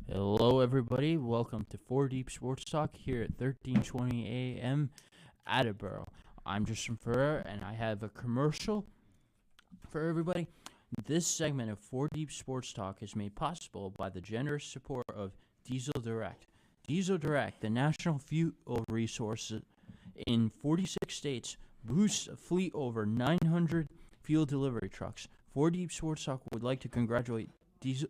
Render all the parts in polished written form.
Hello, everybody. Welcome to 4 Deep Sports Talk here at 1320 AM, Attleboro. I'm Justin Ferrer, and I have a commercial for everybody. This segment of 4 Deep Sports Talk is made possible by the generous support of Diesel Direct. Diesel Direct, the national fuel resource in 46 states, boosts a fleet over 900 fuel delivery trucks. 4 Deep Sports Talk would like to congratulate Diesel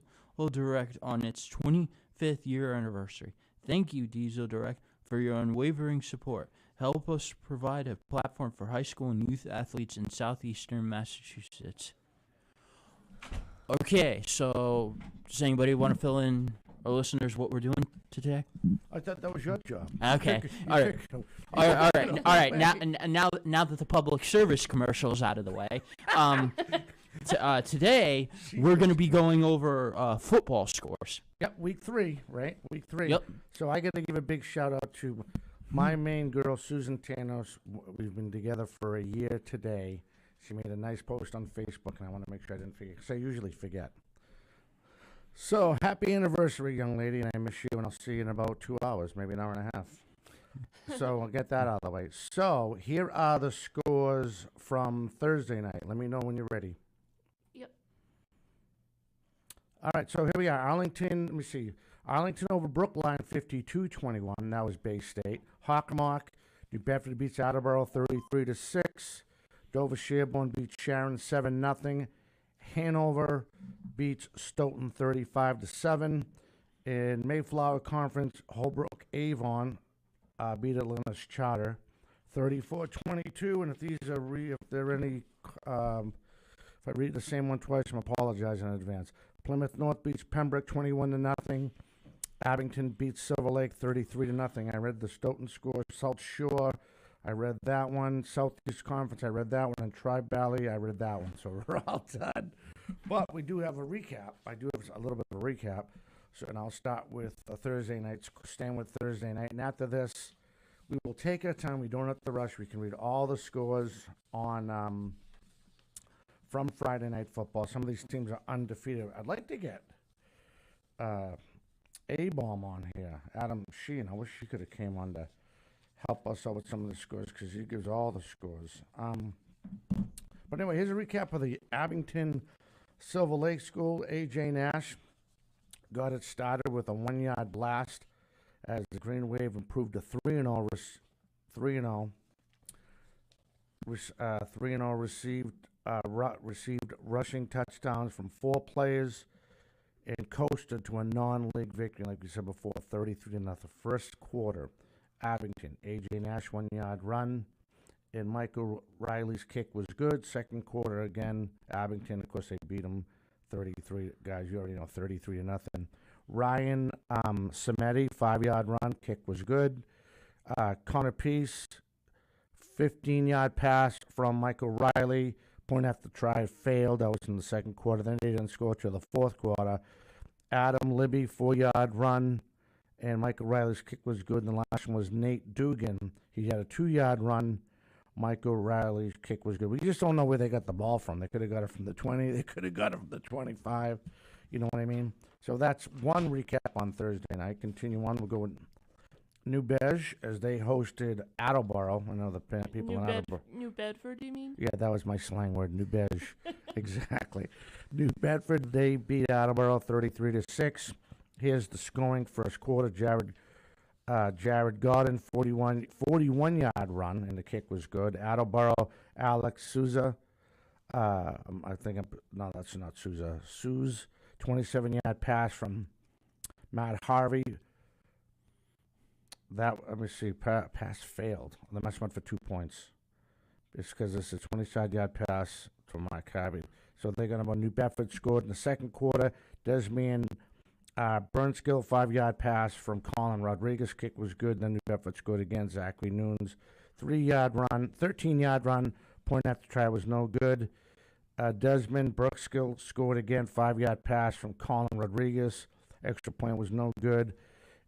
Direct on its 25th year anniversary. Thank you, Diesel Direct, for your unwavering support. Help us provide a platform for high school and youth athletes in southeastern Massachusetts. Okay, so does anybody want to fill in our listeners what we're doing today? I thought that was your job. Okay, all right. Now that the public service commercial is out of the way, today we're going to be going over football scores. Yep, week 3, right? Week 3. Yep. So I got to give a big shout out to my main girl, Susan Tanos. We've been together for a year today. She made a nice post on Facebook, and I want to make sure I didn't forget, because I usually forget. So, happy anniversary, young lady, and I miss you, and I'll see you in about 2 hours, maybe an hour and a half. So, I'll get that out of the way. So, here are the scores from Thursday night. Let me know when you're ready. Yep. All right, so here we are. Arlington, let me see. Arlington over Brookline, 52-21. That was Bay State. Hockomock, New Bedford beats Attleboro, 33-6. Dover Sherborne beats Sharon, 7-0. Hanover beats Stoughton, 35-7. In Mayflower Conference, Holbrook Avon beat Atlanta's Charter, 34-22. And if these are if there are any, if I read the same one twice, I'm apologizing in advance. Plymouth North beats Pembroke, 21-0. Abington beats Silver Lake, 33-0. I read the Stoughton score. South Shore, I read that one. Southeast Conference, I read that one. And Tri Valley, I read that one. So we're all done. But we do have a recap. I do have a little bit of a recap. So, and I'll start with Thursday night, staying with Thursday night. And after this, we will take our time. We don't have to rush. We can read all the scores on from Friday Night Football. Some of these teams are undefeated. I'd like to get A-Bomb on here. Adam Sheehan. I wish he could have came on to help us out with some of the scores, because he gives all the scores. But anyway, here's a recap of the Abington Silver Lake School. A.J. Nash got it started with a 1-yard blast as the Green Wave improved to 3-0. 3-0. 3-0 received rushing touchdowns from 4 players and coasted to a non-league victory, like we said before, 33-0. First quarter, Abington, A.J. Nash 1-yard run, and Michael Riley's kick was good. Second quarter, again, Abington, of course, they beat them 33, guys, you already know, 33-0. Ryan Samedi, 5-yard run, kick was good. Connor Peace, 15-yard pass from Michael Riley. Point after try failed. That was in the second quarter. Then they didn't score till the fourth quarter. Adam Libby, 4-yard run, and Michael Riley's kick was good. And the last one was Nate Dugan. He had a 2-yard run. Michael Riley's kick was good. We just don't know where they got the ball from. They could have got it from the 20. They could have got it from the 25. You know what I mean? So that's one recap on Thursday night. Continue on. We'll go with New Bedge as they hosted Attleboro. I know the people in Attleboro. New Bedford, you mean? Yeah, that was my slang word, New Bedge. Exactly. New Bedford, they beat Attleboro 33-6. Here's the scoring. First quarter, Jared Godin, 41-yard run, and the kick was good. Attleboro, Alex Souza. No, that's not Souza. Suze, 27-yard pass from Matt Harvey. Let me see, pass failed. The match went for 2 points. It's because it's a 27-yard pass from Mike Harvey. So they're going to New Bedford scored in the second quarter. Desmond Burnskill, 5-yard pass from Colin Rodriguez. Kick was good. Then New Bedford scored again. Zachary Nunes, 13-yard run. Point after try was no good. Desmond Brookskill scored again. 5-yard pass from Colin Rodriguez. Extra point was no good.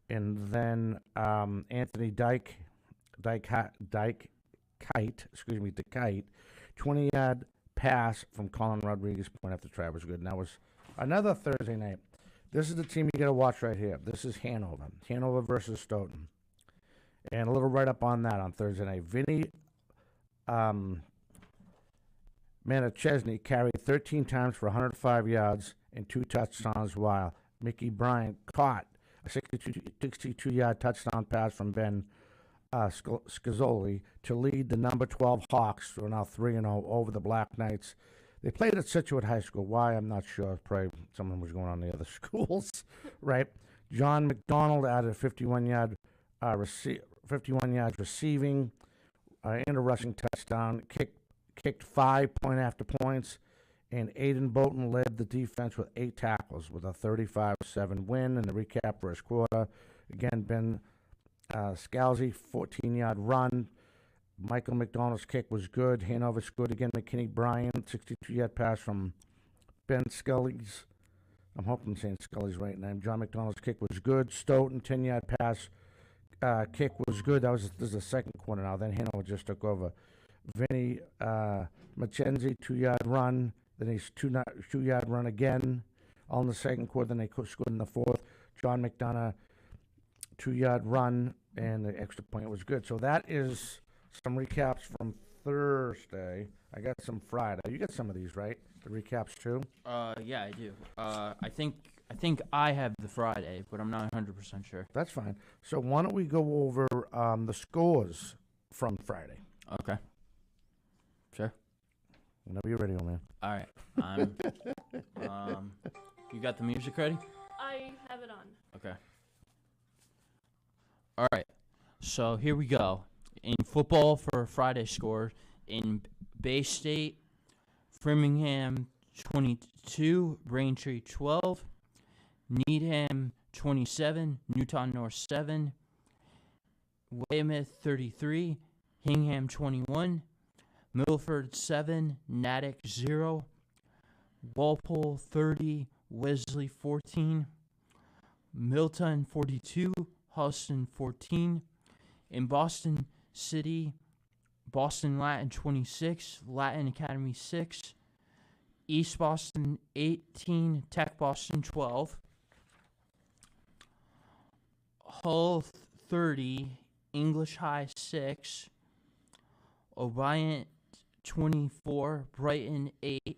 And then Anthony DeKite, 20-yard pass from Colin Rodriguez. Point after try was good. And that was another Thursday night. This is the team you got to watch right here. This is Hanover. Hanover versus Stoughton. And a little write-up on that on Thursday night. Vinny Manichesny carried 13 times for 105 yards and 2 touchdowns, while Mickey Bryant caught a 62-yard touchdown pass from Ben Scazzoli to lead the number 12 Hawks, who are now 3-0 over the Black Knights. They played at Situate High School. Why, I'm not sure. Probably something was going on in the other schools, right? John McDonald added a 51 yards receiving and a rushing touchdown. Kicked 5 point-after points, and Aiden Bolton led the defense with 8 tackles with a 35-7 win. In the recap first quarter, again, Ben Scalzi, 14-yard run. Michael McDonald's kick was good. Hanover scored again. McKinney Bryan, 62-yard pass from Ben Scully's. I'm hoping I'm saying Scully's right name. John McDonald's kick was good. Stoughton, 10-yard pass kick was good. This is the second quarter now. Then Hanover just took over. Vinny Mackenzie, 2-yard run. Then he's 2-yard run again. All in the second quarter. Then they scored in the fourth. John McDonough, 2-yard run, and the extra point was good. So that is some recaps from Thursday. I got some Friday. You got some of these, right? The recaps too? Yeah, I do. I think I have the Friday, but I'm not 100% sure. That's fine. So why don't we go over the scores from Friday? Okay. Sure. Whenever you're ready, old man. All right. You got the music ready? I have it on. Okay. All right. So here we go. In football for Friday score, in Bay State, Framingham 22, Braintree 12, Needham 27, Newton North 7, Weymouth 33, Hingham 21, Milford 7, Natick 0, Walpole 30, Wesley 14, Milton 42, Houston 14. In Boston City, Boston Latin 26, Latin Academy 6, East Boston 18, Tech Boston 12, Hull 30, English High 6, O'Brien 24, Brighton 8,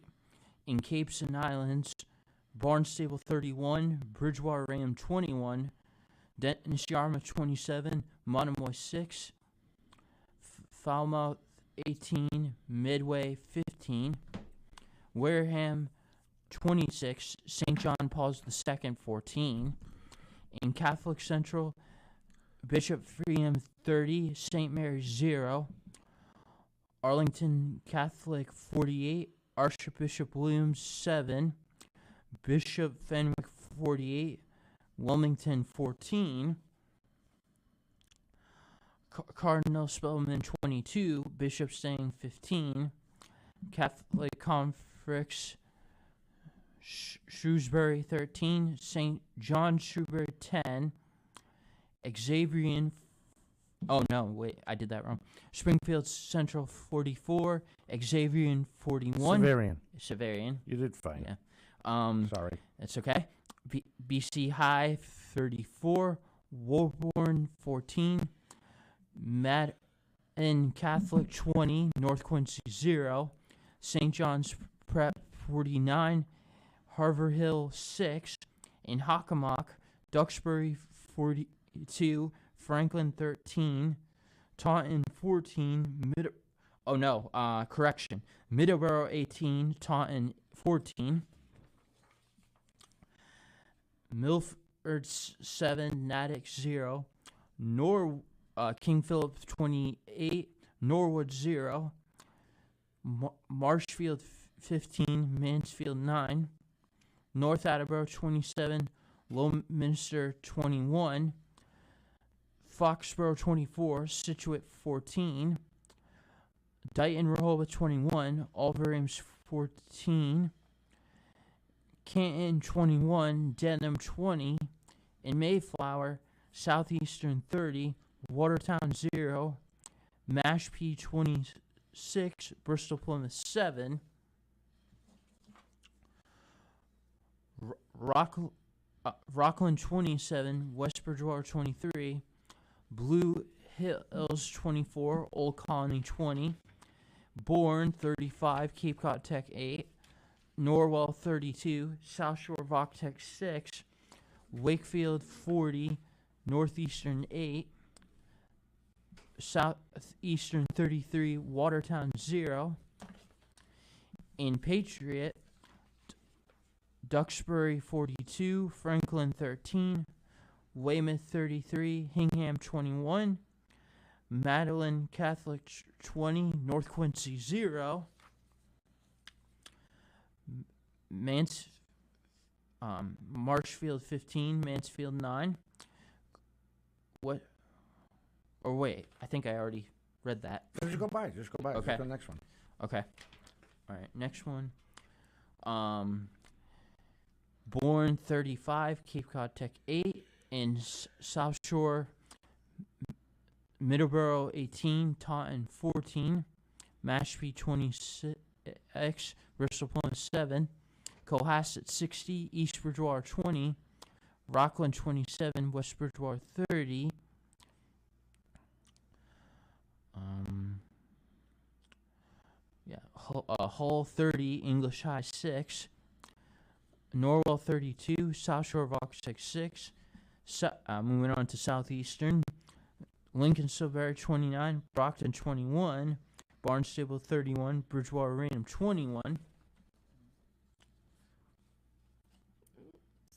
in Capes and Islands, Barnstable 31, Bridgewater Ram 21, Dennis Yarmouth 27, Monomoy 6, Falmouth 18, Midway 15, Wareham 26, St. John Paul's II 14, in Catholic Central, Bishop Freeham 30, St. Mary's 0, Arlington Catholic 48, Archbishop Williams 7, Bishop Fenwick 48, Wilmington 14, Cardinal Spellman 22, Bishop Stang 15, Catholic Conference Shrewsbury 13, St. John Shrewsbury 10, Xaverian. Oh no, wait, I did that wrong. Springfield Central 44, Xaverian 41. Severian. You did fine. Yeah. Sorry. That's okay. BC High 34, Woburn 14, Madden Catholic 20, North Quincy 0, St. John's Prep 49, Harvard Hill 6, in Hockomock, Duxbury 42, Franklin 13, Taunton 14, Middleborough 18, Taunton 14, Milford 7, Natick 0, King Philip 28, Norwood 0, Marshfield 15, Mansfield 9, North Attleboro 27, Lowminster 21, Foxborough 24, Situate 14, Dighton Rehoboth 21, Albury 14, Canton 21, Denham 20, in Mayflower, Southeastern 30, Watertown 0, Mashpee 26, Bristol Plymouth 7, Rockland 27, West Bridgewater 23, Blue Hills 24, Old Colony 20, Bourne 35, Cape Cod Tech 8, Norwell 32, South Shore Tech 6, Wakefield 40, Northeastern 8, Southeastern 33, Watertown 0. In Patriot, Duxbury 42, Franklin 13, Weymouth 33, Hingham 21, Madeline Catholic 20, North Quincy 0, Marshfield 15, Mansfield 9. What? Or wait, I think I already read that. Just go by. Just go by. Okay. Just go to the next one. Okay. All right. Next one. Bourne 35, Cape Cod Tech 8, and South Shore, Middleborough 18, Taunton 14, Mashpee 26, Bristol Plymouth 7, Cohasset 60, East Bridgewater 20, Rockland 27, West Bridgewater 30. Hull 30, English High 6, Norwell 32, South Shore Tech 6. Moving on to Southeastern, Lincoln Silbury 29, Brockton 21, Barnstable 31, Bridgewater Raynham 21.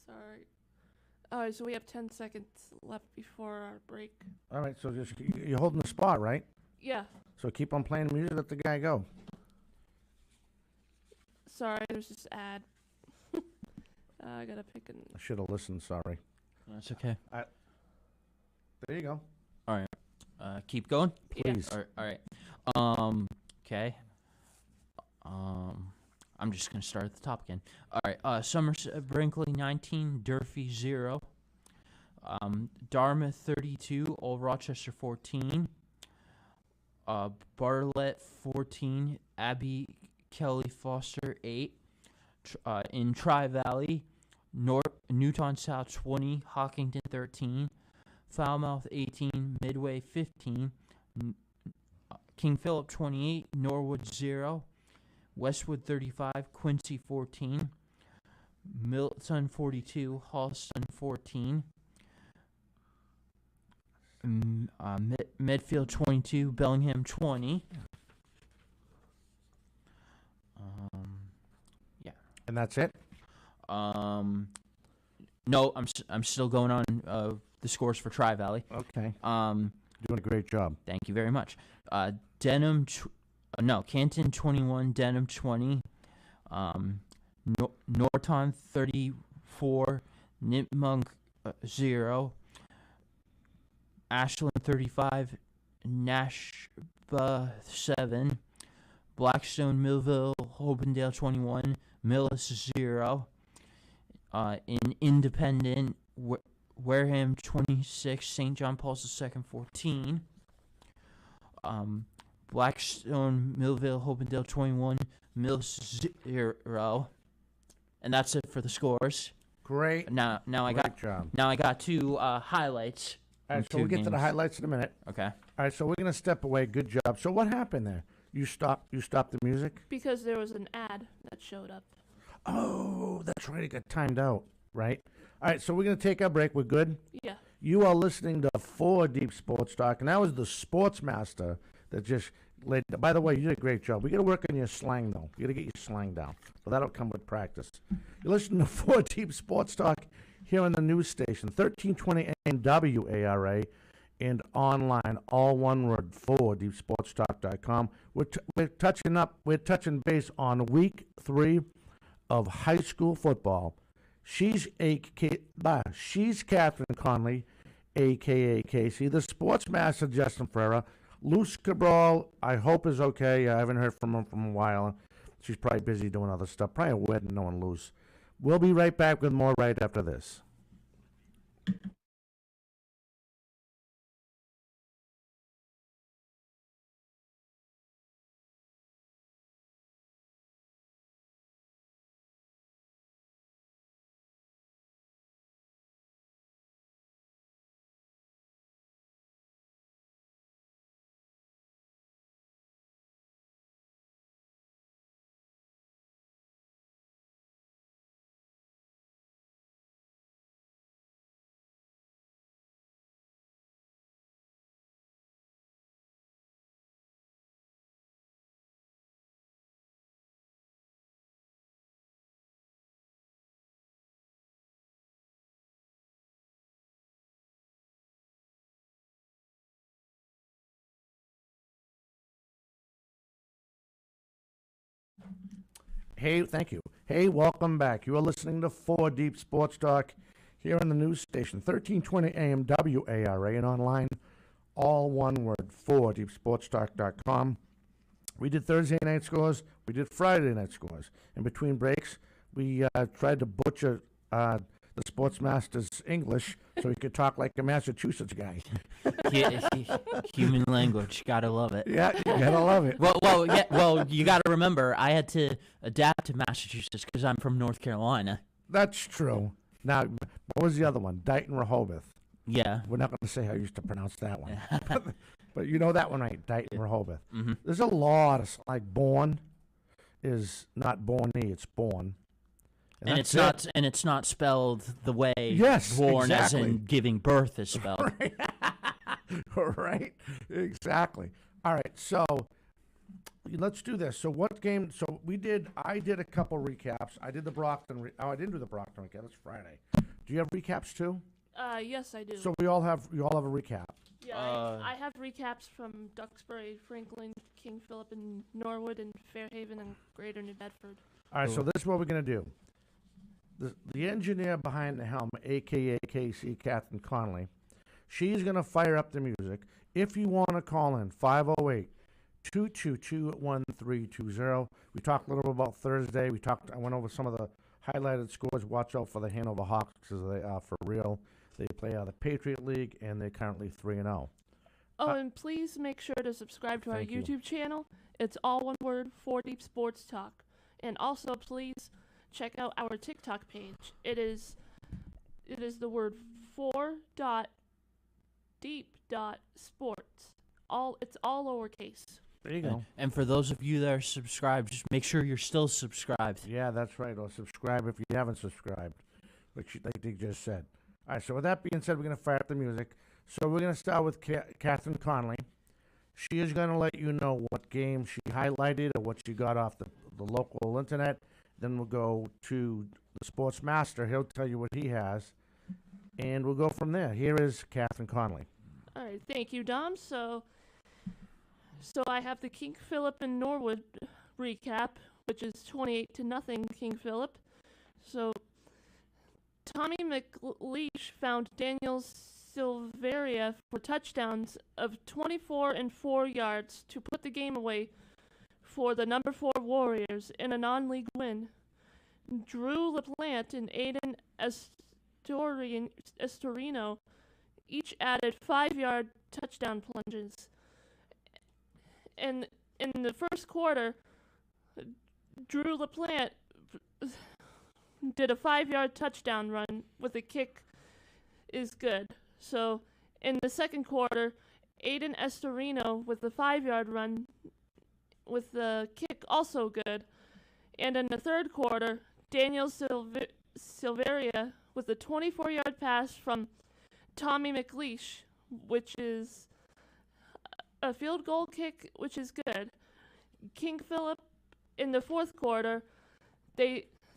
Sorry. Alright, so we have 10 seconds left before our break. All right, so just you're holding the spot, right? Yeah. So keep on playing the music. Let the guy go. Sorry, there's this ad. I gotta pick an. I should have listened. Sorry. That's okay. There you go. All right. Keep going. Please. All right. Okay. I'm just gonna start at the top again. All right. Somerset Brinkley 19, Durfee 0. Dartmouth 32, Old Rochester 14. Bartlett 14, Abbey Kelly Foster 8. In Tri-Valley, Newton South 20, Hawkington 13, Falmouth 18, Midway 15, King Philip 28, Norwood 0, Westwood 35, Quincy 14, Milton 42, Halston 14, Medfield 22, Bellingham 20. And that's it. No, I'm still going on the scores for Tri-Valley. Okay. Doing a great job. Thank you very much. Canton 21, Denham 20, Norton 34, Nipmunk 0, Ashland 35, Nashba 7, Blackstone, Millville, Hopendale 21, Millis 0. In Independent, Wareham 26, St. John Paul's II 14. Blackstone, Millville, Hopendale 21, Millis 0. And that's it for the scores. Great. Now I got job. Now I got two highlights. All right, so we'll get to the highlights in a minute. Okay. All right, so we're gonna step away. Good job. So what happened there? You stopped the music? Because there was an ad that showed up. Oh, that's right. It got timed out, right? All right, so we're going to take our break. We're good? Yeah. You are listening to 4 Deep Sports Talk, and that was the sports master that just laid. By the way, you did a great job. We got to work on your slang, though. You got to get your slang down. But that'll come with practice. You're listening to 4 Deep Sports Talk here on the news station, 1320 AM WARA, and online, all one word, 4deepsportstalk.com. We're touching base on week 3 of high school football. She's Catherine Conley, a.k.a. Casey. The sports master, Justin Ferreira. Luce Cabral, I hope is okay. I haven't heard from him from a while. She's probably busy doing other stuff. Probably a wedding, knowing Luce. We'll be right back with more right after this. Hey, thank you. Hey, welcome back. You are listening to 4 Deep Sports Talk here on the news station, 1320 AM WARA, and online, all one word, 4deepsportstalk.com. We did Thursday night scores. We did Friday night scores. In between breaks, we tried to butcher the sportsmaster's English so he could talk like a Massachusetts guy. Human language, gotta love it. Yeah, you gotta love it. Well, you gotta remember, I had to adapt to Massachusetts because I'm from North Carolina. That's true. Now, what was the other one? Dighton Rehoboth. Yeah. We're not going to say how I used to pronounce that one. But you know that one, right? Dighton Rehoboth. Mm-hmm. There's a lot of, like, born is not borny, it's born. And it's not spelled the way born exactly. as in giving birth is spelled. Right, exactly. All right, so let's do this. So what game? So I did a couple recaps. I did the Brockton. I didn't do the Brockton recap. That's Friday. Do you have recaps too? Yes, I do. So we all have a recap. Yeah, I have recaps from Duxbury, Franklin, King Philip, and Norwood, and Fairhaven, and Greater New Bedford. All right, so this is what we're gonna do. The engineer behind the helm, a.k.a. Casey, Catherine Connolly, she's going to fire up the music. If you want to call in, 508-222-1320. We talked a little bit about Thursday. I went over some of the highlighted scores. Watch out for the Hanover Hawks because they are for real. They play the Patriot League, and they're currently 3-0. Oh, and please make sure to subscribe to our Thank you. YouTube channel. It's all one word, 4 Deep Sports Talk. And also, please check out our TikTok page. It is the word 4.deep.sports. It's all lowercase. There you go. And for those of you that are subscribed, just make sure you're still subscribed. Yeah, that's right. Or subscribe if you haven't subscribed, which like they just said. All right, so with that being said, we're going to fire up the music. So we're going to start with Catherine Connolly. She is going to let you know what game she highlighted or what she got off the local internet. Then we'll go to the sports master. He'll tell you what he has. And we'll go from there. Here is Catherine Connolly. All right, thank you, Dom. So I have the King Philip and Norwood recap, which is 28-0 King Philip. So Tommy McLeish found Daniel Silveria for touchdowns of 24 and 4 yards to put the game away for the number 4 Warriors in a non-league win. Drew LaPlante and Aiden Estorino each added 5-yard touchdown plunges. And in the first quarter, Drew LaPlante did a 5-yard touchdown run with a kick is good. So in the second quarter, Aiden Estorino with the 5-yard run with the kick also good. And in the third quarter, Daniel Silveria with a 24-yard pass from Tommy McLeish, which is a field goal kick, which is good. King Philip in the fourth quarter,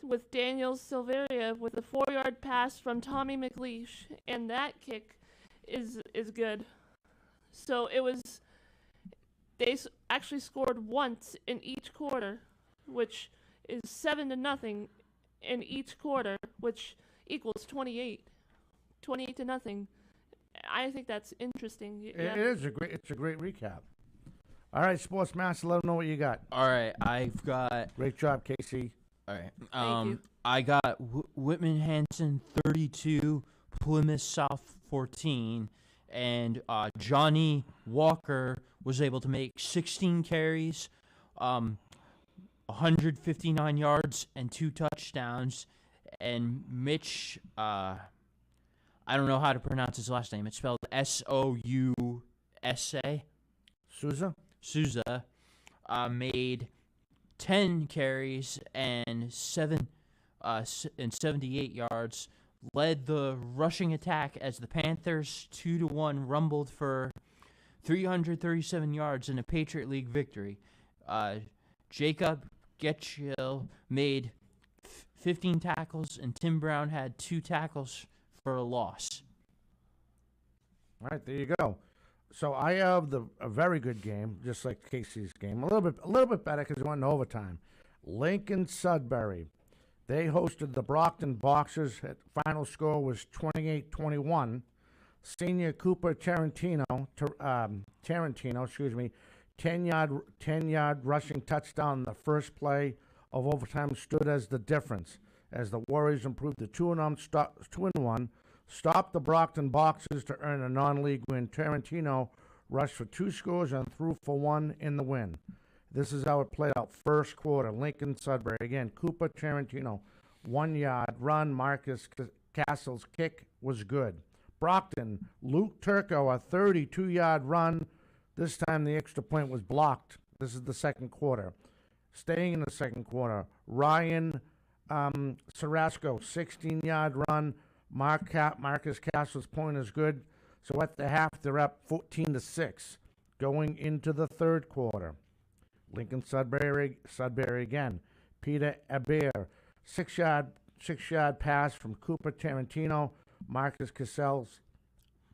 with Daniel Silveria with a 4-yard pass from Tommy McLeish, and that kick is good. So they actually scored once in each quarter, which is 7-0 in each quarter, which equals 28-0. I think that's interesting. Yeah. It's a great recap. All right, sports master, let them know what you got. All right, I've got. Great job, Casey. All right. Thank you. I got Whitman Hanson 32, Plymouth South 14, and Johnny Walker was able to make 16 carries, 159 yards, and 2 touchdowns. And Mitch, I don't know how to pronounce his last name. It's spelled Sousa. Sousa made 10 carries and 78 yards, led the rushing attack as the Panthers 2-1 rumbled for 337 yards in a Patriot League victory. Jacob Getchell made 15 tackles, and Tim Brown had 2 tackles for a loss. All right, there you go. So I have a very good game, just like Casey's game. A little bit better because we went in overtime. Lincoln Sudbury. They hosted the Brockton Boxers. Final score was 28-21. Senior Cooper Tarantino, 10-yard rushing touchdown in the first play of overtime stood as the difference, as the Warriors improved to 2-1, stopped the Brockton Boxers to earn a non-league win. Tarantino rushed for 2 scores and threw for 1 in the win. This is how it played out. First quarter, Lincoln Sudbury. Again, Cooper Tarantino, 1-yard run. Marcus Castle's kick was good. Brockton, Luke Turco, a 32-yard run. This time the extra point was blocked. This is the second quarter. Staying in the second quarter, Ryan Sarasco, 16-yard run. Marcus Castle's point is good. So at the half, they're up 14-6. Going into the third quarter, Lincoln Sudbury again. Peter Aber, 6-yard pass from Cooper Tarantino. Marcus Cassell's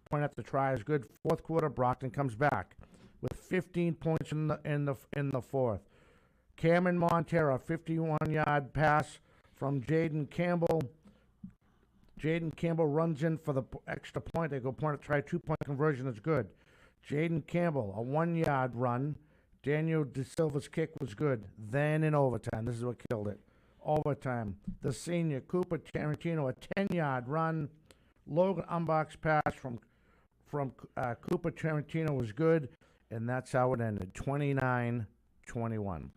point at the try is good. Fourth quarter, Brockton comes back with 15 points in the fourth. Cameron Montero, 51-yard pass from Jaden Campbell. Jaden Campbell runs in for the extra point. They go point at try. 2-point conversion is good. Jaden Campbell, a 1-yard run. Daniel De Silva's kick was good. Then in overtime, this is what killed it. Overtime, the senior Cooper Tarantino, a 10-yard run. Logan Umbach's pass from Cooper Tarantino was good, and that's how it ended, 29-21.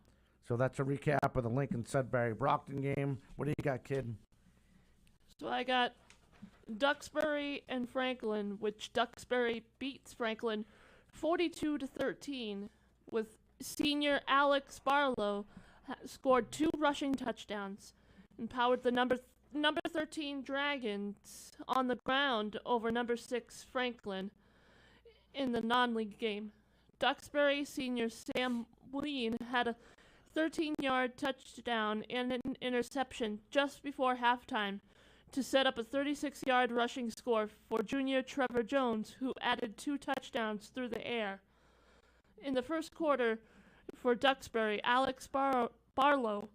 So that's a recap of the Lincoln Sudbury Brockton game. What do you got, kid? So I got Duxbury and Franklin, which Duxbury beats Franklin 42-13, with senior Alex Barlow scored 2 rushing touchdowns and powered the number 13 Dragons on the ground over number 6 Franklin in the non-league game. Duxbury senior Sam Lean had a 13-yard touchdown and an interception just before halftime to set up a 36-yard rushing score for junior Trevor Jones, who added 2 touchdowns through the air. In the first quarter for Duxbury, Alex Barlow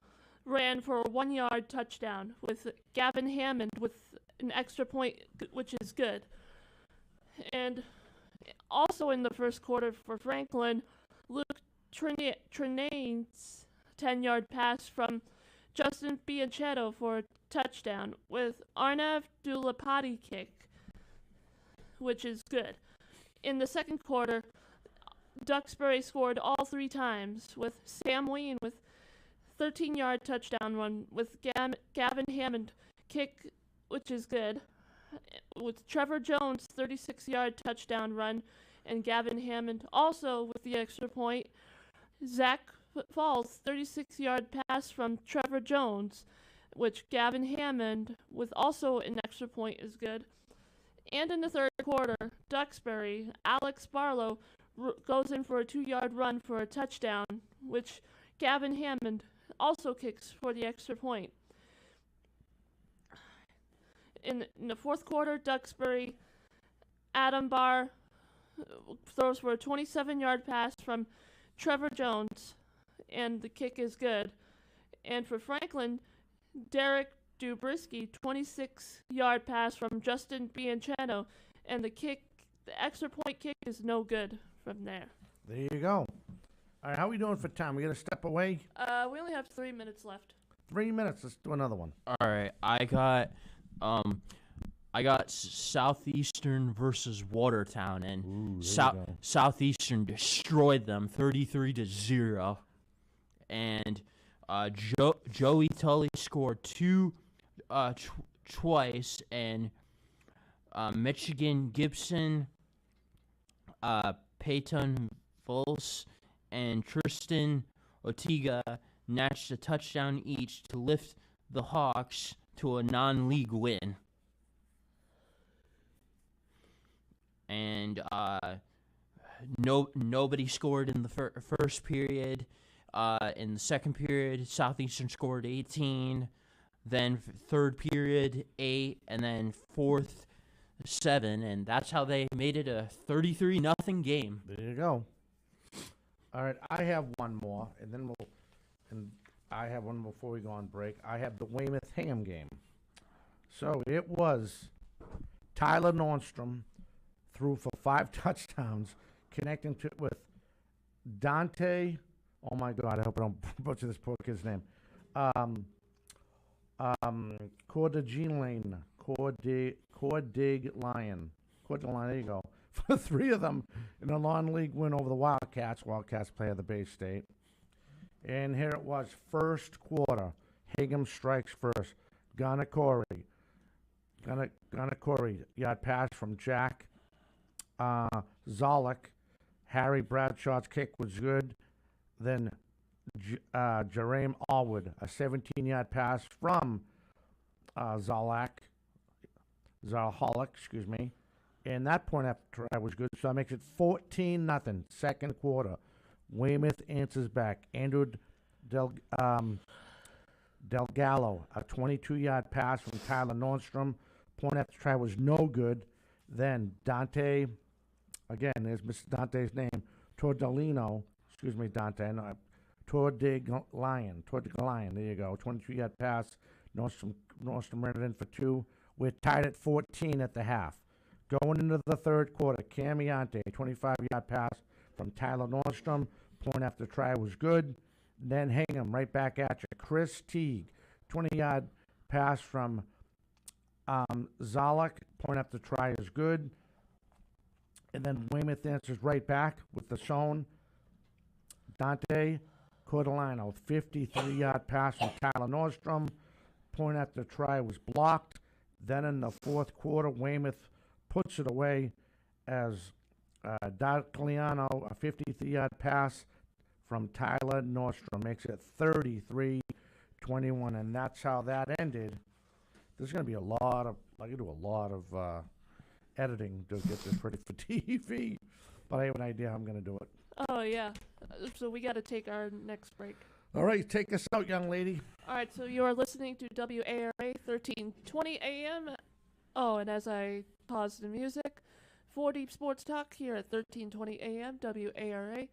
ran for a 1-yard touchdown, with Gavin Hammond with an extra point, which is good. And also in the first quarter for Franklin, Luke Trenane's 10-yard pass from Justin Bianchetto for a touchdown, with Arnav Dulapati kick, which is good. In the second quarter, Duxbury scored all 3 times, with Sam Lean with 13-yard touchdown run, with Gavin Hammond kick, which is good, with Trevor Jones 36-yard touchdown run, and Gavin Hammond also with the extra point. Zach Falls 36-yard pass from Trevor Jones, which Gavin Hammond with also an extra point is good. And in the third quarter, Duxbury, Alex Barlow goes in for a 2-yard run for a touchdown, which Gavin Hammond also kicks for the extra point. In the fourth quarter, Duxbury, Adam Barr throws for a 27-yard pass from Trevor Jones, and the kick is good. And for Franklin, Derek Dubrisky, 26-yard pass from Justin Bianchetto, and the extra point kick is no good from there. There you go. All right, how are we doing for time? We got to step away? We only have 3 minutes left. 3 minutes. Let's do another one. All right, I got Southeastern versus Watertown, and Southeastern destroyed them 33-0. And Joey Tully scored 2 twice, and Michigan Gibson, Peyton Fultz, and Tristan Ortega notched a touchdown each to lift the Hawks to a non-league win. And nobody scored in the first period. In the second period, Southeastern scored 18. Then third period, 8. And then fourth, 7. And that's how they made it a 33-0 game. There you go. All right, I have one more, and then I have one before we go on break. I have the Weymouth Hingham game. So it was Tyler Nordstrom threw for 5 touchdowns, connecting to with Dante. Oh my God! I hope I don't butcher this poor kid's name. Cordigline, Cordiglion. There you go. For 3 of them in a non-league win over the Wildcats. Wildcats play at the Bay State. And here it was, first quarter. Hingham strikes first. Ganakori, yard pass from Jack. Zolak. Harry Bradshaw's kick was good. Then Jerame Allwood, a 17-yard pass from Zolak. Excuse me. And that point after try was good, so that makes it 14-0. Second quarter. Weymouth answers back. Andrew Delgallo, a 22-yard pass from Tyler Nordstrom. Point after try was no good. Then Dante, again, there's Mr. Dante's name, Tordiglion, there you go, 22-yard pass. Nordstrom ran it in for 2. We're tied at 14 at the half. Going into the third quarter, Camiante, 25-yard pass from Tyler Nordstrom. Point after try was good. Then Hingham right back at you. Chris Teague, 20-yard pass from Zolak. Point after try is good. And then Weymouth answers right back with the zone. Dante Cordolino, 53-yard pass from Tyler Nordstrom. Point after try was blocked. Then in the fourth quarter, Weymouth puts it away as D'Arcliano, a 53-yard pass from Tyler Nordstrom, makes it 33-21, and that's how that ended. There's going to be I can do a lot of editing to get this ready for TV, but I have an idea how I'm going to do it. Oh, yeah. So we got to take our next break. All right, take us out, young lady. All right, so you are listening to WARA 1320 AM. Oh, and as I pause the music, 4 Deep Sports Talk here at 1320 AM, WARA,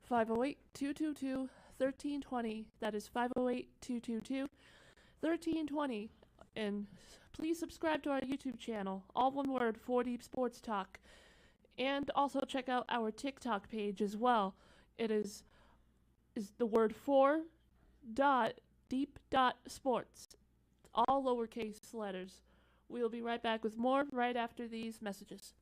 508-222-1320. That is 508-222-1320. And please subscribe to our YouTube channel, all one word, 4 Deep Sports Talk. And also check out our TikTok page as well. It is the word 4.deep.sports. All lowercase letters. We'll be right back with more right after these messages.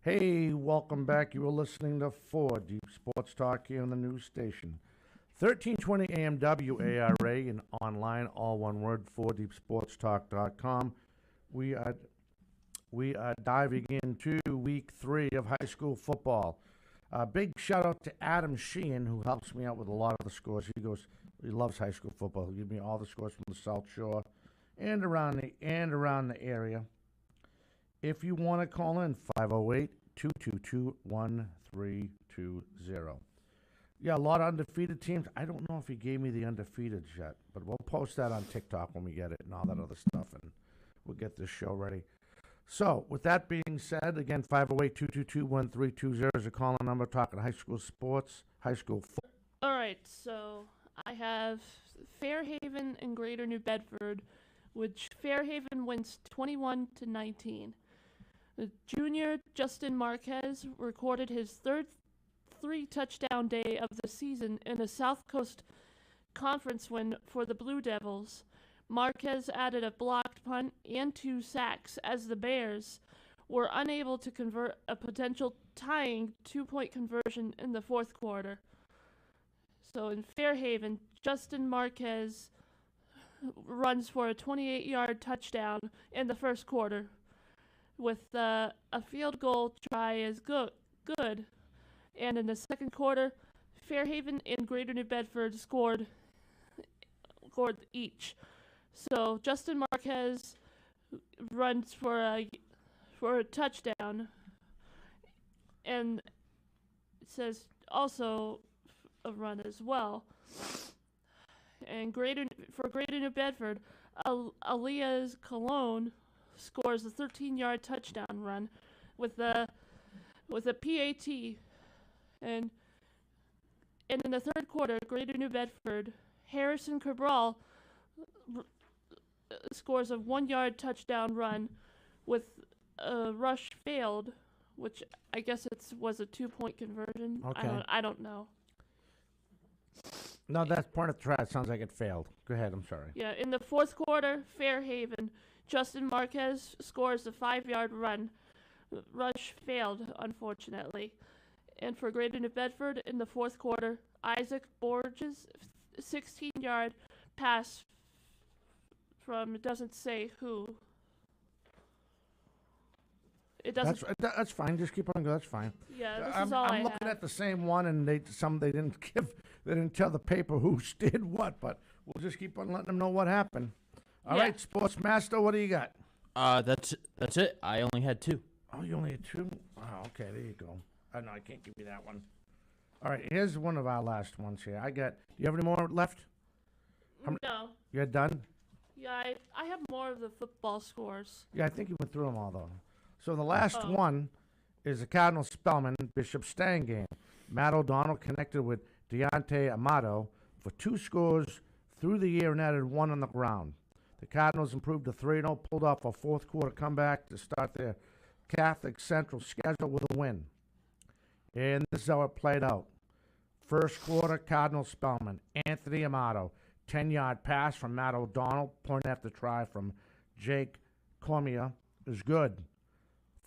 Hey, welcome back. You are listening to 4 Deep Sports Talk here on the news station. 1320 AM WARA and online, all one word, 4deepsportstalk.com. We are diving into week 3 of high school football. Big shout out to Adam Sheehan, who helps me out with a lot of the scores. He loves high school football. He'll give me all the scores from the South Shore and around the area. If you want to call in, 508-222-1320. Yeah, a lot of undefeated teams. I don't know if he gave me the undefeateds yet, but we'll post that on TikTok when we get it and all that other stuff, and we'll get this show ready. So, with that being said, again, 508-222-1320 is a call number talking high school sports, high school football. All right, so I have Fairhaven and Greater New Bedford, which Fairhaven wins 21-19. The junior Justin Marquez recorded his third 3-touchdown day of the season in a South Coast Conference win for the Blue Devils. Marquez added a blocked punt and 2 sacks as the Bears were unable to convert a potential tying 2-point conversion in the fourth quarter. So in Fairhaven, Justin Marquez runs for a 28-yard touchdown in the first quarter, with a field goal try as good. And in the second quarter, Fairhaven and Greater New Bedford scored each. So Justin Marquez runs for a touchdown, and it says also a run as well. And for Greater New Bedford, Elias Cologne scores a 13-yard touchdown run with a PAT. And in the third quarter, Greater New Bedford, Harrison Cabral scores a 1-yard touchdown run with a rush failed, which I guess was a 2-point conversion. Okay. I don't know. No, that's part of the try. It sounds like it failed. Go ahead. I'm sorry. Yeah, in the fourth quarter, Fairhaven, Justin Marquez scores a 5-yard run. Rush failed, unfortunately. And for Greater New Bedford, in the fourth quarter, Isaac Borges, 16-yard pass from, it doesn't say who. It doesn't. That's fine. Just keep on going. That's fine. Yeah, this is all I'm looking at the same one, and they didn't tell the paper who did what, but we'll just keep on letting them know what happened. All right, Sports Master, what do you got? That's it. I only had 2. Oh, you only had 2? Oh, okay, there you go. Oh, no, I can't give you that one. All right, here's one of our last ones here. Do you have any more left? No. You're done? Yeah, I have more of the football scores. Yeah, I think you went through them all, though. So the last one is the Cardinal Spellman Bishop Stang game. Matt O'Donnell connected with Deontay Amato for 2 scores through the year and added 1 on the ground. The Cardinals improved to 3-0, pulled off a fourth quarter comeback to start their Catholic Central schedule with a win. And this is how it played out. First quarter, Cardinal Spellman, Anthony Amato, 10-yard pass from Matt O'Donnell, point after try from Jake Cormier is good.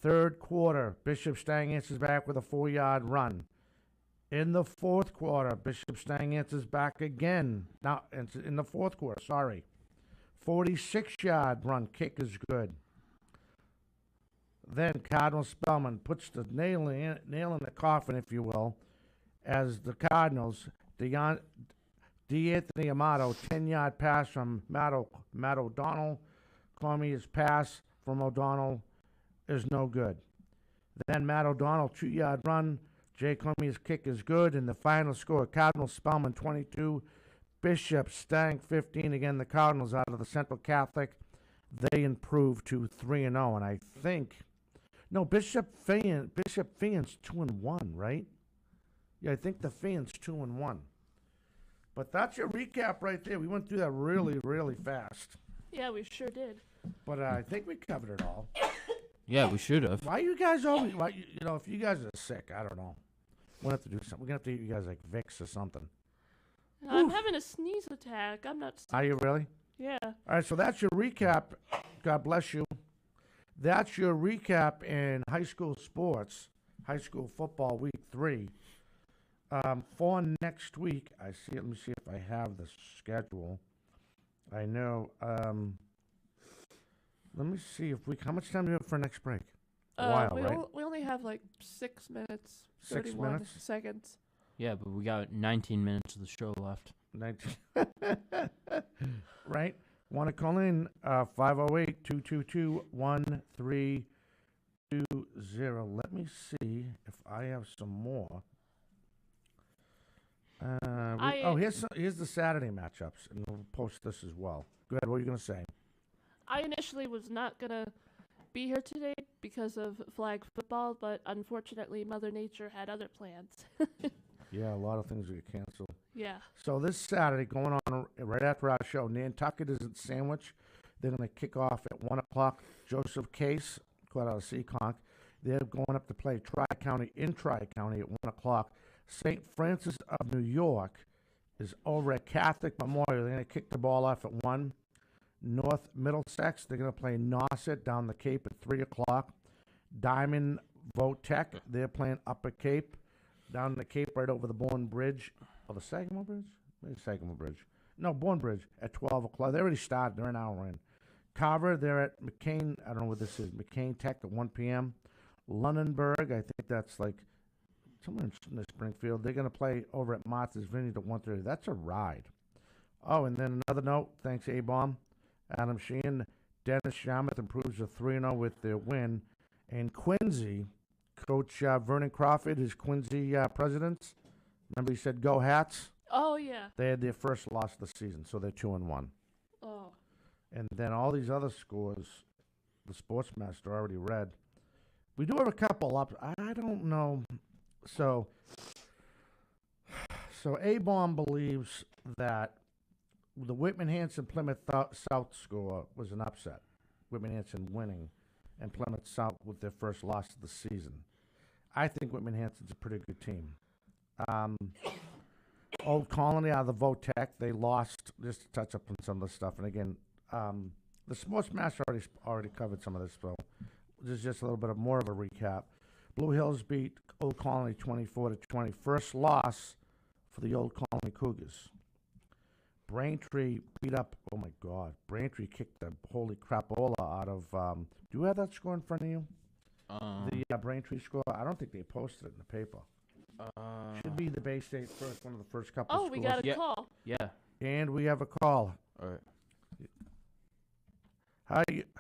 Third quarter, Bishop Stang answers back with a 4-yard run. In the fourth quarter, Bishop Stang answers back again. Now, in the fourth quarter, 46-yard run kick is good. Then Cardinal Spellman puts the nail in the coffin, if you will, as the Cardinals, D'Anthony Amato, 10-yard pass from Matt O'Donnell. Cormier's pass from O'Donnell is no good. Then Matt O'Donnell, 2-yard run. Jay Cormier's kick is good. And the final score, Cardinal Spellman 22, Bishop Stang 15. Again, the Cardinals out of the Central Catholic. They improved to 3-0. And I think, no, Bishop Fiann's 2-1, right? Yeah, I think the Fiann's 2-1. But that's your recap right there. We went through that really, really fast. Yeah, we sure did. But I think we covered it all. Yeah, we should have. Why you guys always, if you guys are sick, I don't know. We'll have to do something. We're going to have to eat you guys like Vicks or something. I'm having a sneeze attack. I'm not sick. Are you really? Yeah. All right, so that's your recap. God bless you. That's your recap in high school sports, high school football week 3. For next week, let me see if I have the schedule. I know. Let me see how much time do we have for next break? A while, right? We only have like 6 minutes, 6 31 minutes? seconds. Yeah, but we got 19 minutes of the show left. 19. Right? Want to call in 508-222-1320. Let me see if I have some more. Here's the Saturday matchups, and we'll post this as well. Go ahead. What are you going to say? I initially was not going to be here today because of flag football, but unfortunately Mother Nature had other plans. Yeah, a lot of things get canceled. Yeah. So this Saturday, going on right after our show, Nantucket is at Sandwich. They're going to kick off at 1 o'clock. Joseph Case, quite out of Seekonk, they're going up to play Tri-County in Tri-County at 1 o'clock. St. Francis of New York is over at Catholic Memorial. They're going to kick the ball off at 1. North Middlesex, they're going to play Nauset down the Cape at 3 o'clock. Diamond Votech, they're playing Upper Cape, down in the Cape, right over the Bourne Bridge. Oh, the Sagamore Bridge? Maybe Sagamore Bridge. No, Bourne Bridge at 12 o'clock. They already started. They're an hour in. Carver, they're at McCain. I don't know what this is. McCain Tech at 1 p.m. Lunenburg, I think that's like somewhere in Springfield. They're going to play over at Martha's Vineyard at 1:30. That's a ride. Oh, and then another note. Thanks, A-Bomb. Adam Sheehan. Dennis Shameth improves to 3-0 with their win. And Quincy, Coach Vernon Crawford is Quincy president. Remember he said, go Hats? Oh, yeah. They had their first loss of the season, so they're 2-1. Oh. And then all these other scores, the Sportsmaster already read. We do have a couple up. I don't know. So A-Bomb believes that the Whitman-Hanson Plymouth South score was an upset. Whitman-Hanson winning and Plymouth South with their first loss of the season. I think Whitman-Hanson's a pretty good team. Old Colony out of the Votech, they lost, just to touch up on some of the stuff. And again, the Sportsmaster already covered some of this, so this is just a little bit more of a recap. Blue Hills beat Old Colony 24-20. First loss for the Old Colony Cougars. Braintree beat up, oh my God, Braintree kicked the holy crapola out of, do you have that score in front of you? The Braintree score? I don't think they posted it in the paper. Should be the Bay State first, one of the first couple Oh, scores. we got a call. Yeah. And we have a call. All right.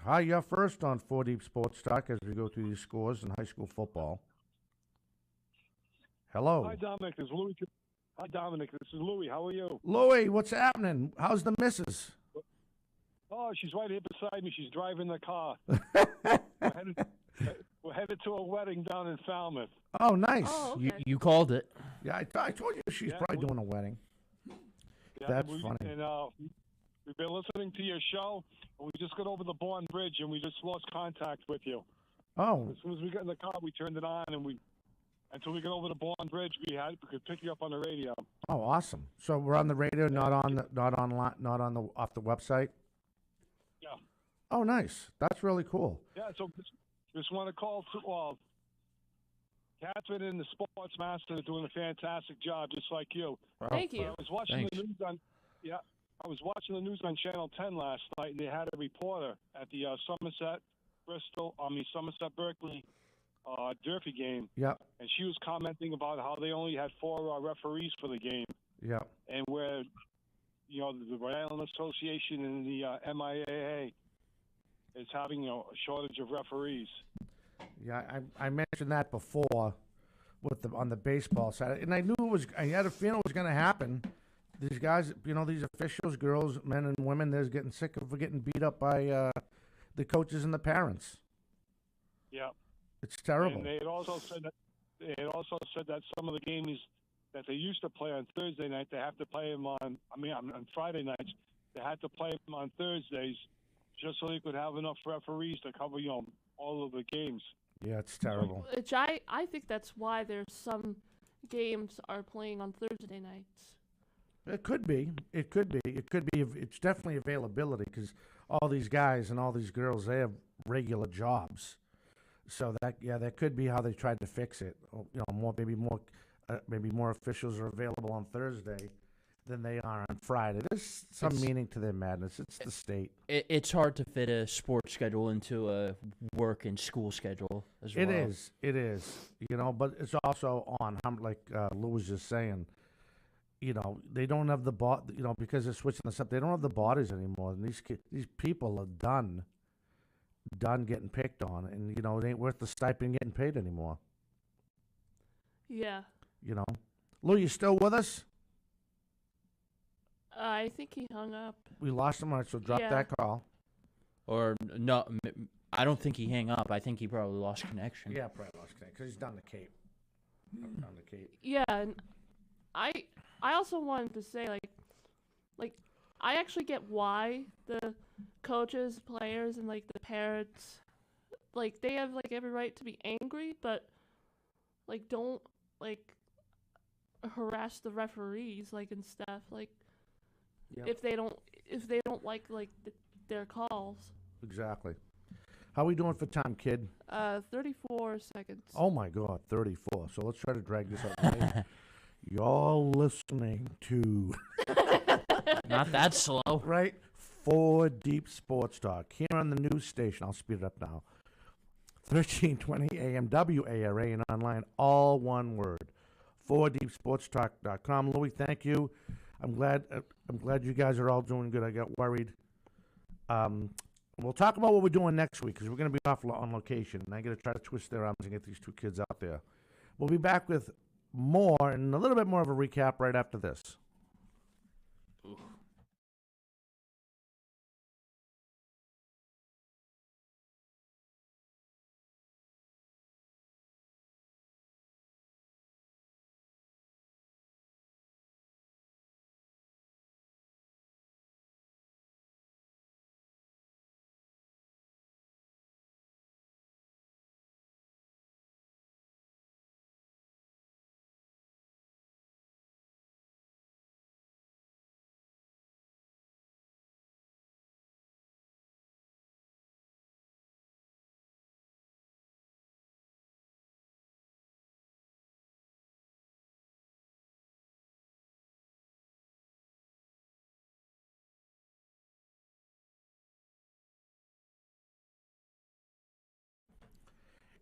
Hi, you're first on 4 Deep Sports Talk as we go through these scores in high school football. Hello. Hi, Dominic. This is Louis. Hi, Dominic. This is Louis. How are you? Louis, what's happening? How's the missus? Oh, she's right here beside me. She's driving the car. We're headed to a wedding down in Falmouth. Oh, nice. Oh, okay. You called it. Yeah, I told you she's probably doing a wedding. Yeah, That's funny. And we've been listening to your show. And we just got over the Bourne Bridge, and we just lost contact with you. Oh, As soon as we got in the car, we turned it on, and until we got over the Bourne Bridge, we could pick you up on the radio. oh, awesome. So we're on the radio, not on the off the website. Yeah. Oh, nice. That's really cool. Yeah. So just want to call to Catherine and the Sportsmaster are doing a fantastic job, just like you. Thank you. I was watching the news I was watching the news on Channel 10 last night, and they had a reporter at the Somerset Berkeley Durfee game. Yep. And she was commenting about how they only had 4 referees for the game, Yep. and where the Rhode Island Association and the MIAA is having a shortage of referees. Yeah, I mentioned that before on the baseball side, and I had a feeling it was going to happen. These guys, these officials, girls, men and women, they're getting sick of getting beat up by the coaches and the parents. Yeah. It's terrible. And they had also said that some of the games that they used to play on Thursday night, they have to play them on Friday nights. They had to play them on Thursdays just so they could have enough referees to cover, all of the games. Yeah, it's terrible. Which I think that's why there's some games are playing on Thursday nights. It could be. It's definitely availability because all these guys and all these girls, they have regular jobs. So that could be how they tried to fix it. Maybe more officials are available on Thursday than they are on Friday. There's some meaning to their madness. It's the state. It's hard to fit a sports schedule into a work and school schedule as well. It is. But it's also on, like Lou was just saying, they don't have the because they're switching this up, they don't have the bodies anymore. And these people are done getting picked on, and it ain't worth the stipend getting paid anymore. Yeah. Lou, you still with us? I think he hung up. We lost him, all right, so drop that call. Or no, I don't think he hung up. I think he probably lost connection. Yeah, probably lost connection because he's down the Cape. Down the Cape. Yeah, and I also wanted to say like I actually get why the coaches, players, and like the parents, like they have like every right to be angry, but like don't like harass the referees like and stuff like. Yep. If they don't like their calls. Exactly. How we doing for time, kid? 34 seconds. Oh my God, 34. So let's try to drag this up. You're listening to Not that slow. right 4 Deep Sports Talk here on the news station. I'll speed it up now. 1320 AM WARA and online, all one word. 4deepsportstalk.com. Louis, thank you. I'm glad you guys are all doing good. I got worried. We'll talk about what we're doing next week because we're going to be off on location, and I got to try to twist their arms and get these 2 kids out there. We'll be back with more and a little bit more of a recap right after this.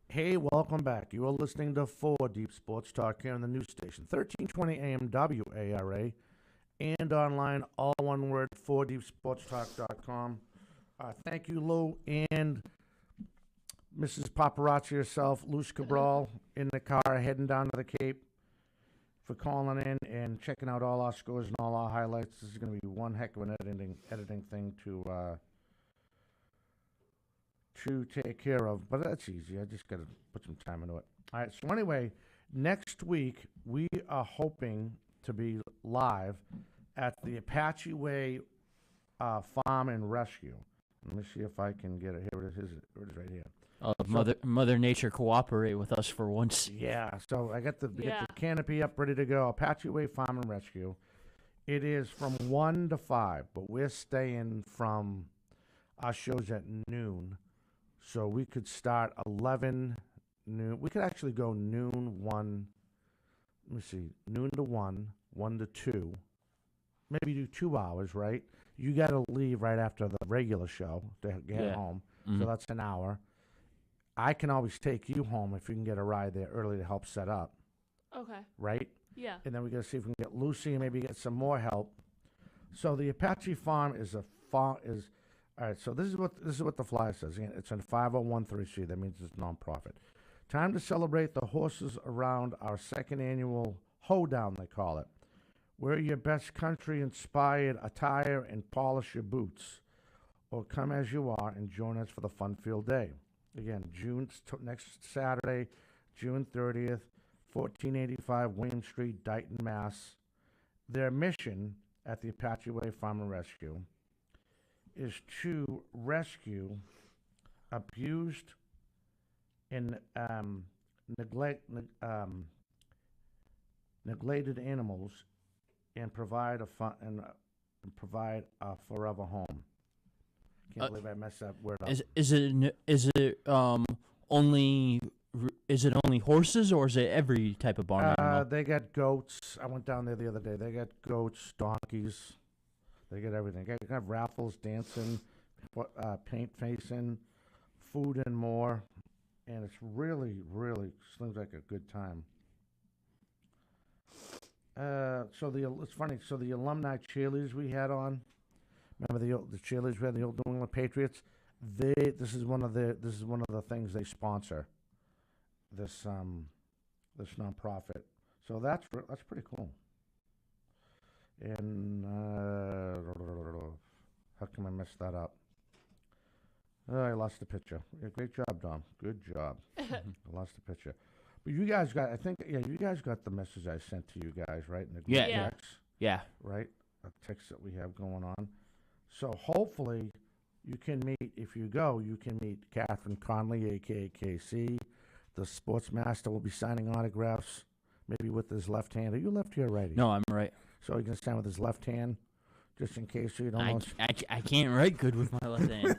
Hey, welcome back. You are listening to 4 Deep Sports Talk here on the news station, 1320 AM WARA, and online, all one word, 4deepsportstalk.com. Thank you, Lou, and Mrs. Paparazzi herself, Luce Cabral, in the car heading down to the Cape, for calling in and checking out all our scores and all our highlights. This is going to be one heck of an editing thing to take care of, but that's easy. I just got to put some time into it. All right, so anyway, next week we are hoping to be live at the Apache Way Farm and Rescue. Let me see if I can get it. Here it is. It is right here. Mother Nature cooperate with us for once. Yeah, so I got the canopy up ready to go. Apache Way Farm and Rescue. It is from 1 to 5, but we're staying from our shows at noon. So we could start 11 noon. We could actually go noon, 1. Let me see. Noon to 1, 1 to 2. Maybe do 2 hours, right? You got to leave right after the regular show to get home. Mm-hmm. So that's an hour. I can always take you home if you can get a ride there early to help set up. Okay. Right? Yeah. And then we got to see if we can get Lucy and maybe get some more help. So the Apache Farm is all right, so this is what the flyer says. Again, it's a 501(c). That means it's nonprofit. Time to celebrate the horses around our second annual hoedown, they call it. Wear your best country-inspired attire and polish your boots. Or come as you are and join us for the fun-filled day. Again, next Saturday, June 30th, 1485 William Street, Dighton, Mass. Their mission at the Apache Way Farm and Rescue is to rescue abused and neglected animals and provide provide a forever home. Can't believe I messed that word up. Is it only horses or is it every type of barn animal? They got goats. I went down there the other day. They got goats, donkeys. They get everything. They have raffles, dancing, paint facing, food and more. And it's really, really seems like a good time. It's funny. So the alumni cheerleaders we had on, remember the cheerleaders we had, the old New England Patriots? This is one of the things they sponsor. This nonprofit. So that's pretty cool. And how come I messed that up? I lost the picture. Yeah, great job, Dom. Good job. I lost the picture. But you guys got the message I sent to you guys, right? In the group text, right? A text that we have going on. So hopefully you can meet, if you go, you can meet Catherine Conley, a.k.a. KC. The sports master will be signing autographs, maybe with his left hand. Are you lefty or righty? No, I'm right. So he can stand with his left hand, just in case you don't know. I can't write good with my left hand.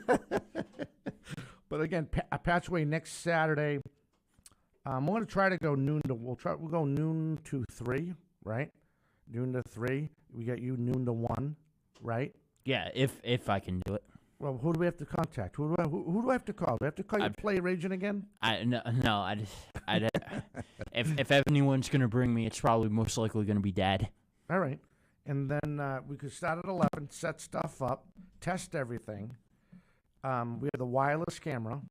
But again, Patchway next Saturday. We're going to try to go noon to. We'll go noon to 3, right? Noon to 3. We got you noon to 1, right? Yeah, if I can do it. Well, who do we have to contact? Who do I have to call? Do I have to call your player agent again? No. If anyone's gonna bring me, it's probably most likely gonna be Dad. All right. And then we could start at 11, set stuff up, test everything. We have the wireless camera.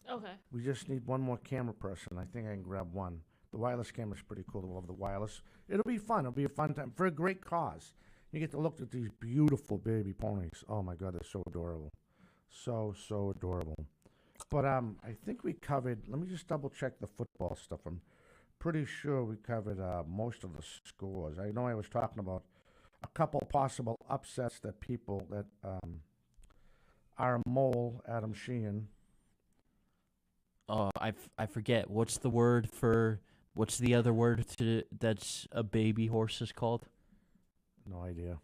Okay. We just need one more camera person. I think I can grab one. The wireless camera's pretty cool. We'll have the wireless. It'll be fun. It'll be a fun time for a great cause. You get to look at these beautiful baby ponies. Oh, my God, they're so adorable. So adorable. But I think we covered, let me just double-check the football stuff. I'm pretty sure we covered most of the scores. I know I was talking about a couple possible upsets that people that our mole, Adam Sheehan. Oh, I forget. What's the other word that's a baby horse is called? No idea.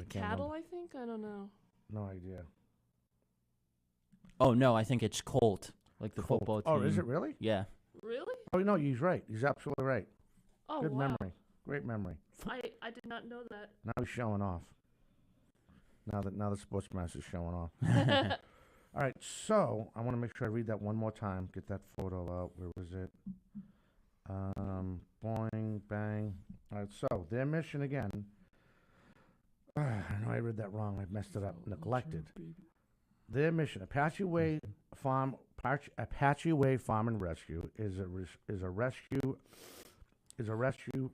Cattle, I think? I don't know. No idea. Oh, no, I think it's colt, like the Colt. football team. Oh, is it really? Yeah. Really? Oh, no, he's right. He's absolutely right. Oh, Good wow. memory. Great memory. I did not know that. Now he's showing off. Now the sportsmaster's showing off. All right, so I want to make sure I read that one more time. Get that photo out. Where was it? Boing, bang. All right, so their mission again. I know I read that wrong. I messed it up. Neglected. Their mission: Apache Way Farm and Rescue is a rescue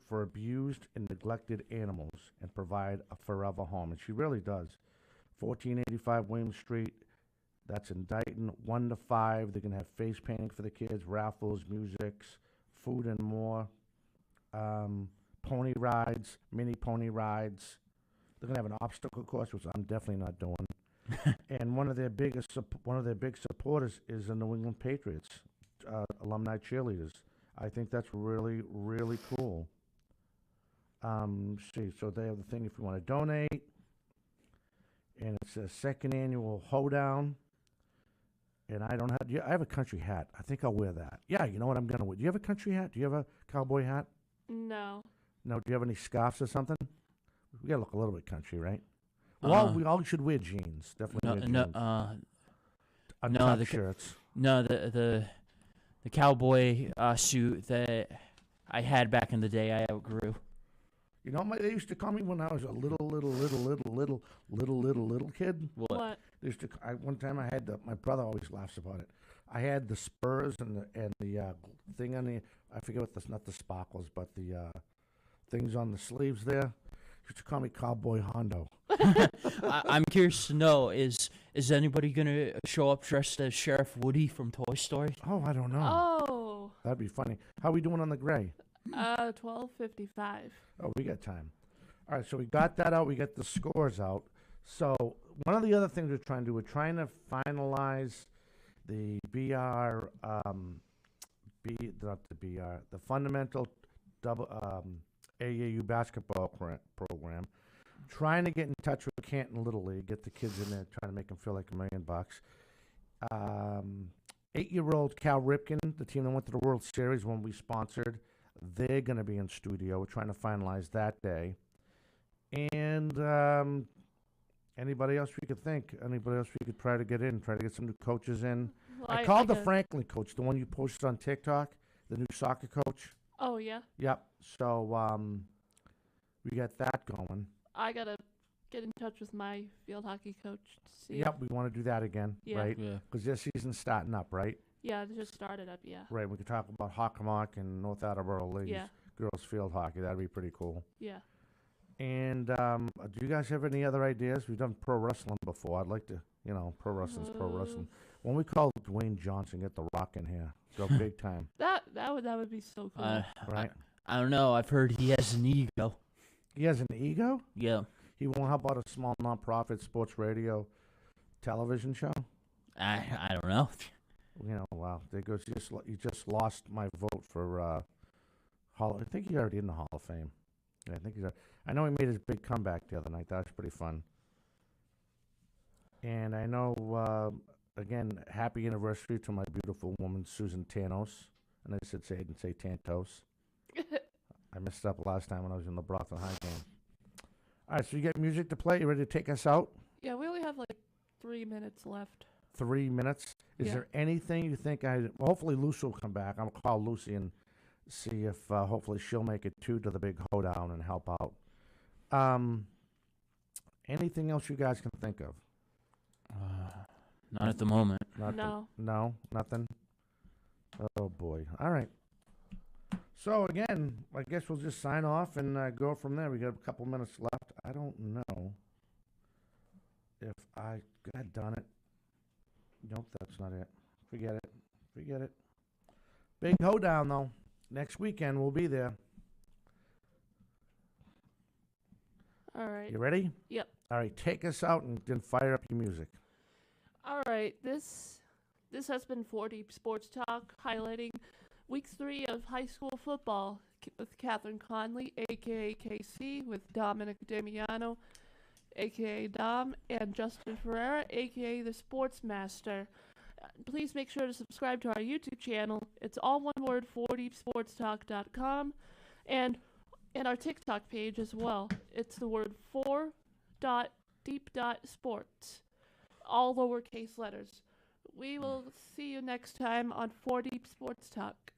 for abused and neglected animals and provide a forever home. And she really does. 1485 William Street. That's in Dighton. 1 to 5. They're gonna have face painting for the kids, raffles, musics, food, and more. Pony rides, mini pony rides. They're gonna have an obstacle course, which I'm definitely not doing. And one of their big supporters is the New England Patriots, alumni cheerleaders. I think that's really, really cool. See, so they have the thing if you want to donate, and it's a second annual hoedown. And I don't have. I have a country hat. I think I'll wear that. Yeah, you know what I'm gonna wear. Do you have a country hat? Do you have a cowboy hat? No. No. Do you have any scarves or something? We gotta look a little bit country, right? Well, we all should wear jeans. Definitely wear jeans. Uncut shirts. No, the cowboy suit that I had back in the day, I outgrew. You know what they used to call me when I was a little kid? What? They used to. One time I had my brother always laughs about it. I had the spurs and the thing on the. I forget what not the sparkles, but the things on the sleeves there. Used to call me Cowboy Hondo. I'm curious to know, is anybody going to show up dressed as Sheriff Woody from Toy Story? Oh, I don't know. Oh. That'd be funny. How are we doing on the gray? 12:55. Oh, we got time. All right, so we got that out. We got the scores out. So one of the other things we're trying to do, we're trying to finalize the the fundamental AAU basketball program. Trying to get in touch with Canton Little League, get the kids in there, trying to make them feel like $1 million. 8-year-old Cal Ripken, the team that went to the World Series when we sponsored, they're going to be in studio. We're trying to finalize that day. And anybody else we could think? Anybody else we could try to get in? Try to get some new coaches in? Well, I called the Franklin coach, the one you posted on TikTok, the new soccer coach. Oh, yeah? Yep. So we got that going. I got to get in touch with my field hockey coach to see. Yep, we want to do that again, Yeah. right? Yeah. Because their season's starting up, right? Yeah, they just started up, yeah. Right, we could talk about Hockomock and North Attleboro Leagues, Yeah. girls field hockey. That'd be pretty cool. Yeah. And do you guys have any other ideas? We've done pro wrestling before. I'd like to, pro wrestling's pro wrestling. When we call Dwayne Johnson, get the Rock in here, go big time, That would be so cool. right? I don't know. I've heard he has an ego. He has an ego? Yeah. He won't help out a small nonprofit sports radio television show? I don't know. Wow. There goes. You just lost my vote for Hall. I think he's already in the Hall of Fame. Yeah, I think he's. I know he made his big comeback the other night. That was pretty fun. And I know again, happy anniversary to my beautiful woman, Susan Tanos. And I said, say it and say Tantos. I messed up last time when I was in the Brockton High game. All right, so you got music to play. You ready to take us out? Yeah, we only have like 3 minutes left. 3 minutes. Is Yeah. there anything you think well, hopefully Lucy will come back. I'm going to call Lucy and see if hopefully she'll make it too to the big hoedown and help out. Anything else you guys can think of? Not at the moment. No. No, nothing. Oh boy. All right. So again, I guess we'll just sign off and go from there. We got a couple minutes left. I don't know if God darn it. Nope, that's not it. Forget it. Forget it. Big hoedown though. Next weekend we'll be there. All right. You ready? Yep. All right, take us out and then fire up your music. All right. This has been 4 Deep Sports Talk, highlighting Week 3 of high school football with Catherine Conley, a.k.a. KC, with Dominic Damiano, a.k.a. Dom, and Justin Ferreira, a.k.a. the Sports Master. Please make sure to subscribe to our YouTube channel. It's all one word, 4deepsportstalk.com, and our TikTok page as well. It's the word 4.deep.sports, all lowercase letters. We will see you next time on 4 Deep Sports Talk.